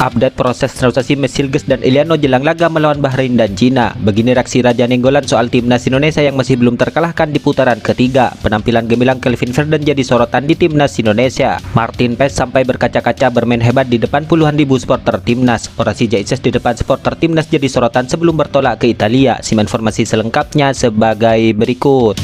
Update proses naturalisasi Mesilges dan Iliano jelang laga melawan Bahrain dan Cina. Begini reaksi Raja Nenggolan soal timnas Indonesia yang masih belum terkalahkan di putaran ketiga. Penampilan gemilang Kelvin Ferdinand jadi sorotan di timnas Indonesia. Martin Paes sampai berkaca-kaca bermain hebat di depan puluhan ribu supporter timnas. Orasi Jaises di depan supporter timnas jadi sorotan sebelum bertolak ke Italia. Simak informasi selengkapnya sebagai berikut.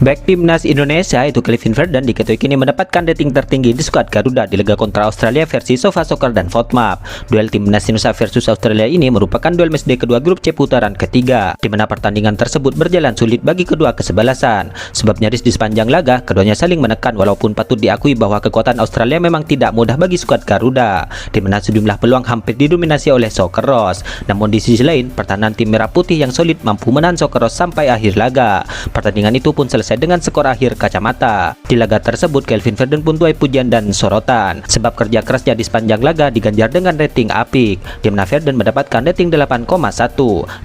Back timnas Indonesia itu Kelvin Ferdinand diketahui kini mendapatkan rating tertinggi di skuad Garuda di laga kontra Australia versi SofaSoccer dan FOTMAP. Duel timnas Indonesia versus Australia ini merupakan duel matchday kedua grup C putaran ketiga, di mana pertandingan tersebut berjalan sulit bagi kedua kesebelasan. Sebab nyaris di sepanjang laga, keduanya saling menekan walaupun patut diakui bahwa kekuatan Australia memang tidak mudah bagi skuad Garuda, di mana sejumlah peluang hampir didominasi oleh Socceroos. Namun di sisi lain, pertahanan tim Merah Putih yang solid mampu menahan Socceroos sampai akhir laga. Pertandingan itu pun selesai dengan skor akhir kacamata. Di laga tersebut, Kelvin Ferdinand pun tuai pujian dan sorotan, sebab kerja kerasnya di sepanjang laga diganjar dengan rating apik, di mana Ferdinand mendapatkan rating 8,1.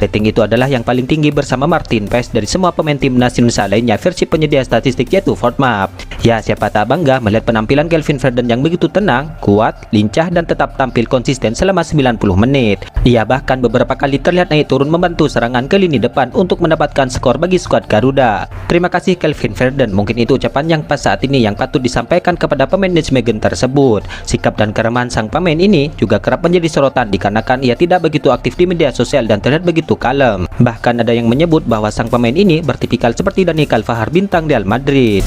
Rating itu adalah yang paling tinggi bersama Martin Paes dari semua pemain timnas Indonesia lainnya versi penyedia statistik yaitu FOTMAP. Ya, siapa tak bangga melihat penampilan Kelvin Ferdinand yang begitu tenang, kuat, lincah, dan tetap tampil konsisten selama 90 menit. Ia bahkan beberapa kali terlihat naik turun membantu serangan ke lini depan untuk mendapatkan skor bagi skuad Garuda. Terima kasih Kelvin Ferdinand. Mungkin itu ucapan yang pas saat ini yang patut disampaikan kepada pemain Nijmegen tersebut. Sikap dan keramahan sang pemain ini juga kerap menjadi sorotan dikarenakan ia tidak begitu aktif di media sosial dan terlihat begitu kalem. Bahkan ada yang menyebut bahwa sang pemain ini bertipikal seperti Dani Carvajal bintang Real Madrid.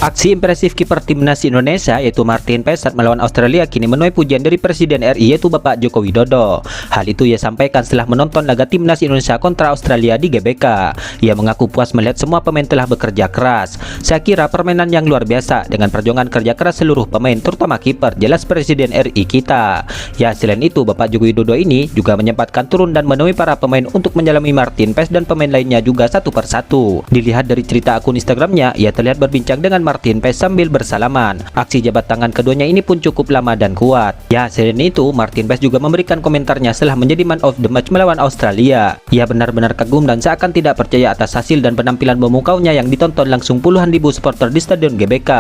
Aksi impresif kiper timnas Indonesia yaitu Martin Paes saat melawan Australia kini menuai pujian dari Presiden RI yaitu Bapak Joko Widodo. Hal itu ia sampaikan setelah menonton laga timnas Indonesia kontra Australia di GBK. Ia mengaku puas melihat semua pemain telah bekerja keras. Saya kira permainan yang luar biasa dengan perjuangan kerja keras seluruh pemain terutama kiper, jelas Presiden RI kita. Ya, selain itu Bapak Joko Widodo ini juga menyempatkan turun dan menemui para pemain untuk menyalami Martin Paes dan pemain lainnya juga satu persatu. Dilihat dari cerita akun Instagramnya, ia terlihat berbincang dengan Martin Paes sambil bersalaman. Aksi jabat tangan keduanya ini pun cukup lama dan kuat. Ya, selain itu Martin Paes juga memberikan komentarnya setelah menjadi man of the match melawan Australia. Ia benar-benar kagum dan seakan tidak percaya atas hasil dan penampilan memukaunya yang ditonton langsung puluhan ribu supporter di Stadion GBK.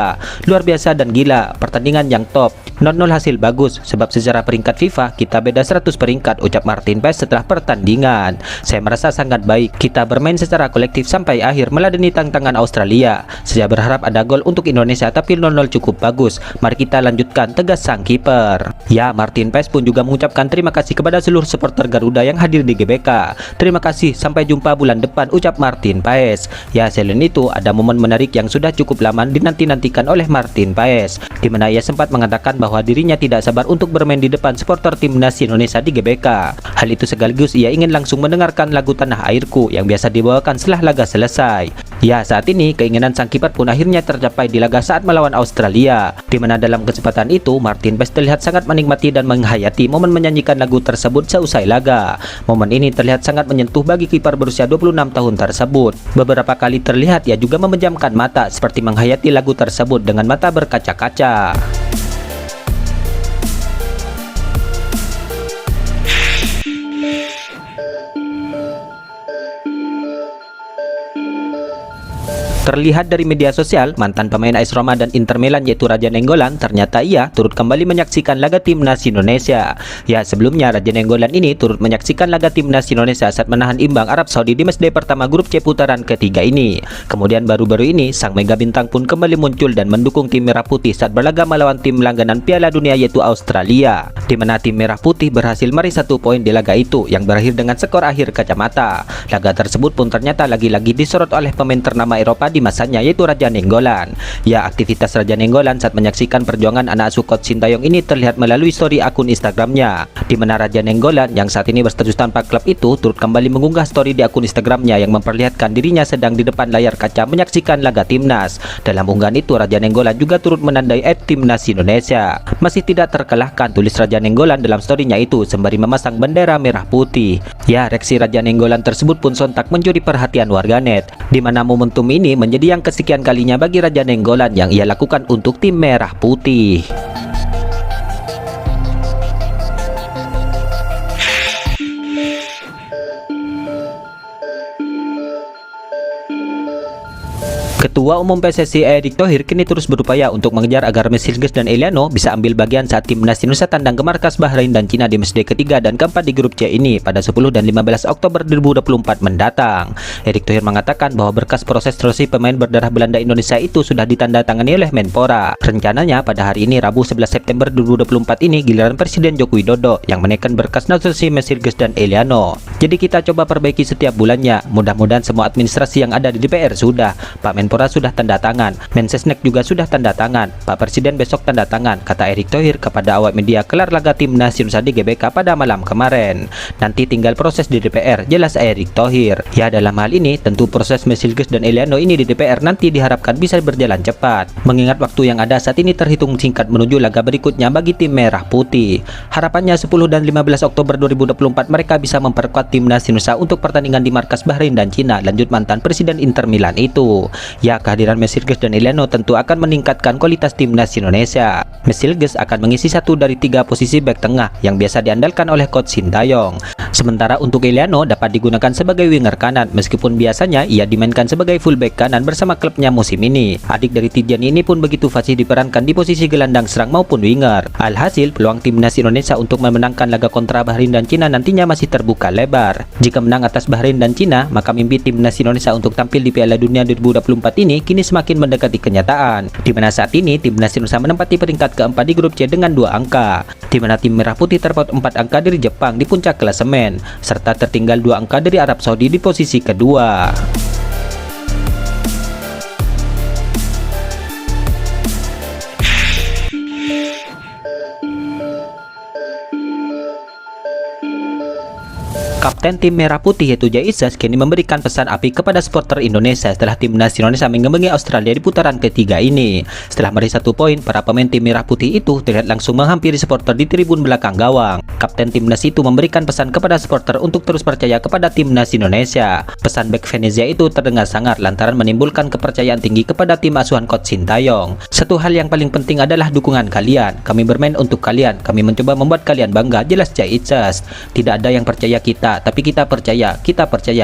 Luar biasa dan gila, pertandingan yang top. 0-0 hasil bagus, sebab secara peringkat FIFA kita beda 100 peringkat, ucap Martin Paes setelah pertandingan. Saya merasa sangat baik, kita bermain secara kolektif sampai akhir meladeni tantangan Australia. Saya berharap ada gol untuk Indonesia, tapi 0-0 cukup bagus. Mari kita lanjutkan, tegas sang kiper. Ya, Martin Paes pun juga mengucapkan terima kasih kepada seluruh supporter Garuda yang hadir di GBK. Terima kasih, sampai jumpa bulan depan, ucap Martin Paes. Ya, selain itu ada momen menarik yang sudah cukup lama dinanti-nantikan oleh Martin Paes, di mana ia sempat mengatakan bahwa dirinya tidak sabar untuk bermain di depan supporter timnas Indonesia di GBK. Hal itu sekaligus ia ingin langsung mendengarkan lagu Tanah Airku yang biasa dibawakan setelah laga selesai. Ya, saat ini keinginan sang kiper pun akhirnya tercapai di laga saat melawan Australia, di mana dalam kesempatan itu Martin Paes terlihat sangat menikmati dan menghayati momen menyanyikan lagu tersebut seusai laga. Momen ini terlihat sangat menyentuh bagi kiper berusia 26 tahun tersebut. Beberapa kali terlihat ia juga memejamkan mata seperti menghayati lagu tersebut dengan mata berkaca-kaca. Terlihat dari media sosial, mantan pemain AS Roma dan Inter Milan yaitu Raja Nenggolan ternyata ia turut kembali menyaksikan laga timnas Indonesia. Ya, sebelumnya Raja Nenggolan ini turut menyaksikan laga timnas Indonesia saat menahan imbang Arab Saudi di matchday pertama grup C putaran ketiga ini. Kemudian baru-baru ini sang mega bintang pun kembali muncul dan mendukung tim Merah Putih saat berlaga melawan tim langganan Piala Dunia yaitu Australia, di mana tim Merah Putih berhasil meraih 1 poin di laga itu yang berakhir dengan skor akhir kacamata. Laga tersebut pun ternyata lagi-lagi disorot oleh pemain ternama Eropa di masanya, yaitu Raja Nenggolan. Ya, aktivitas Raja Nenggolan saat menyaksikan perjuangan anak asuh Coach Sintayong ini terlihat melalui story akun Instagramnya, di mana Raja Nenggolan yang saat ini berstatus tanpa klub itu turut kembali mengunggah story di akun Instagramnya yang memperlihatkan dirinya sedang di depan layar kaca menyaksikan laga timnas. Dalam unggahan itu, Raja Nenggolan juga turut menandai timnas Indonesia. Masih tidak terkalahkan, tulis Raja Nenggolan dalam storynya itu sembari memasang bendera merah putih. Ya, reaksi Raja Nenggolan tersebut pun sontak mencuri perhatian warganet, di mana momentum ini menjadi yang kesekian kalinya bagi Raja Nenggolan yang ia lakukan untuk tim merah putih. Ketua Umum PSSI Erick Thohir kini terus berupaya untuk mengejar agar Mesilges dan Eliano bisa ambil bagian saat timnas Indonesia tandang ke markas Bahrain dan Cina di matchday ketiga dan keempat di grup C ini pada 10 dan 15 Oktober 2024 mendatang. Erick Thohir mengatakan bahwa berkas proses seleksi pemain berdarah Belanda Indonesia itu sudah ditandatangani oleh Menpora. Rencananya pada hari ini Rabu 11 September 2024 ini giliran Presiden Joko Widodo yang menaikkan berkas seleksi Mesilges dan Eliano. Jadi kita coba perbaiki setiap bulannya. Mudah-mudahan semua administrasi yang ada di DPR sudah. Pak Menpora sudah tanda tangan, Mensesnek juga sudah tanda tangan, Pak Presiden besok tanda tangan, kata Erick Thohir kepada awak media kelar laga timnas Indonesia di GBK pada malam kemarin. Nanti tinggal proses di DPR, jelas Erick Thohir. Ya, dalam hal ini tentu proses Mesilges dan Eliano ini di DPR nanti diharapkan bisa berjalan cepat, mengingat waktu yang ada saat ini terhitung singkat menuju laga berikutnya bagi tim merah putih. Harapannya 10 dan 15 Oktober 2024 mereka bisa memperkuat timnas Indonesia untuk pertandingan di markas Bahrain dan Cina, lanjut mantan Presiden Inter Milan itu. Ya, kehadiran Mesilges dan Eliano tentu akan meningkatkan kualitas timnas Indonesia. Mesilges akan mengisi satu dari 3 posisi bek tengah yang biasa diandalkan oleh Coach Sintayong. Sementara untuk Eliano dapat digunakan sebagai winger kanan, meskipun biasanya ia dimainkan sebagai fullback kanan bersama klubnya musim ini. Adik dari Tidjani ini pun begitu fasih diperankan di posisi gelandang serang maupun winger. Alhasil, peluang timnas Indonesia untuk memenangkan laga kontra Bahrain dan Cina nantinya masih terbuka lebar. Jika menang atas Bahrain dan Cina, maka mimpi timnas Indonesia untuk tampil di Piala Dunia 2024 ini kini semakin mendekati kenyataan, di mana saat ini timnas Indonesia menempati peringkat keempat di grup C dengan 2 angka, di mana tim merah putih terpaut 4 angka dari Jepang di puncak klasemen, serta tertinggal 2 angka dari Arab Saudi di posisi kedua. Kapten tim merah putih yaitu Jay Izzas kini memberikan pesan api kepada supporter Indonesia setelah timnas Indonesia mengembengi Australia di putaran ketiga ini. Setelah meraih 1 poin, para pemain tim merah putih itu terlihat langsung menghampiri supporter di tribun belakang gawang. Kapten timnas itu memberikan pesan kepada supporter untuk terus percaya kepada timnas Indonesia. Pesan bek Venezia itu terdengar sangar lantaran menimbulkan kepercayaan tinggi kepada tim asuhan Coach Sintayong. Satu hal yang paling penting adalah dukungan kalian. Kami bermain untuk kalian. Kami mencoba membuat kalian bangga, jelas Jay Izzas. Tidak ada yang percaya kita, tapi kita percaya,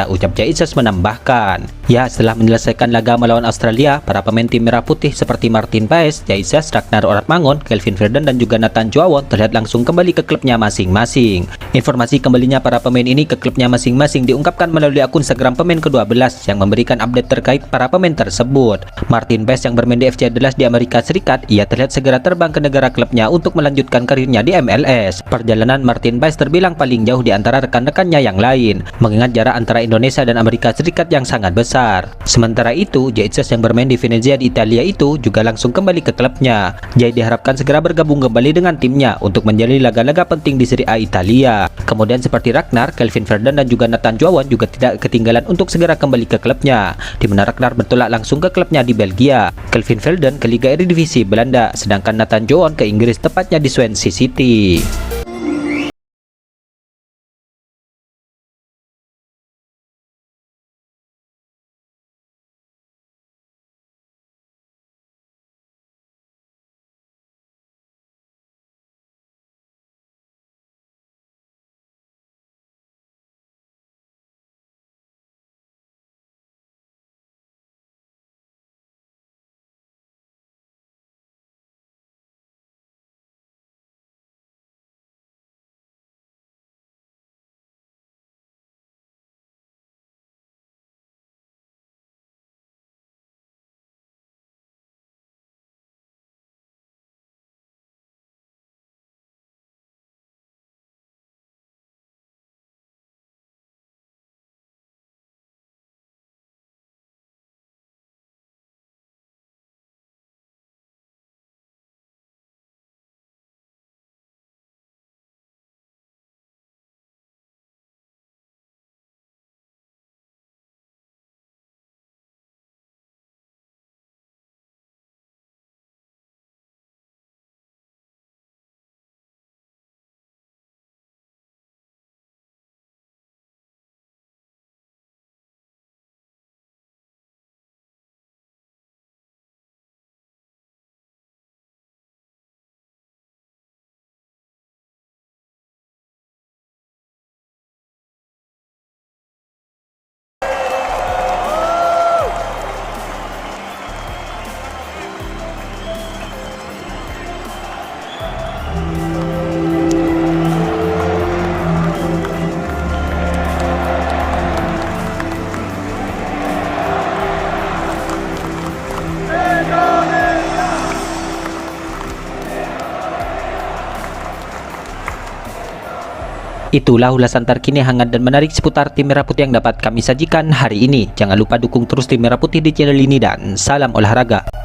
ucap Jay Izzas menambahkan. Ya, setelah menyelesaikan laga melawan Australia, para pemain tim merah putih seperti Martin Paes, Jay Izzas, Ragnar Oratmangun, Kelvin Verdon dan juga Nathan Joawon terlihat langsung kembali ke klubnya masing-masing. Informasi kembalinya para pemain ini ke klubnya masing-masing diungkapkan melalui akun Instagram pemain ke-12 yang memberikan update terkait para pemain tersebut. Martin Paes yang bermain di FC Dallas di Amerika Serikat, ia terlihat segera terbang ke negara klubnya untuk melanjutkan karirnya di MLS. Perjalanan Martin Paes terbilang paling jauh di antara rekan-rekannya yang lain, mengingat jarak antara Indonesia dan Amerika Serikat yang sangat besar. Sementara itu, Jay Izzas yang bermain di Venezia di Italia itu juga langsung kembali ke klubnya. Jay diharapkan segera bergabung kembali dengan timnya untuk menjalani laga-laga penting di Serie A Italia. Kemudian seperti Ragnar, Kelvin Verdon dan juga Nathan Joawon juga tidak ketinggalan untuk segera kembali ke klubnya, di mana Ragnar bertolak langsung ke klubnya di Belgia, Kelvin Verdon ke Liga Eredivisie Belanda, sedangkan Nathan Joawon ke Inggris tepatnya di Swansea City. Itulah ulasan terkini hangat dan menarik seputar tim Merah Putih yang dapat kami sajikan hari ini. Jangan lupa dukung terus tim Merah Putih di channel ini dan salam olahraga.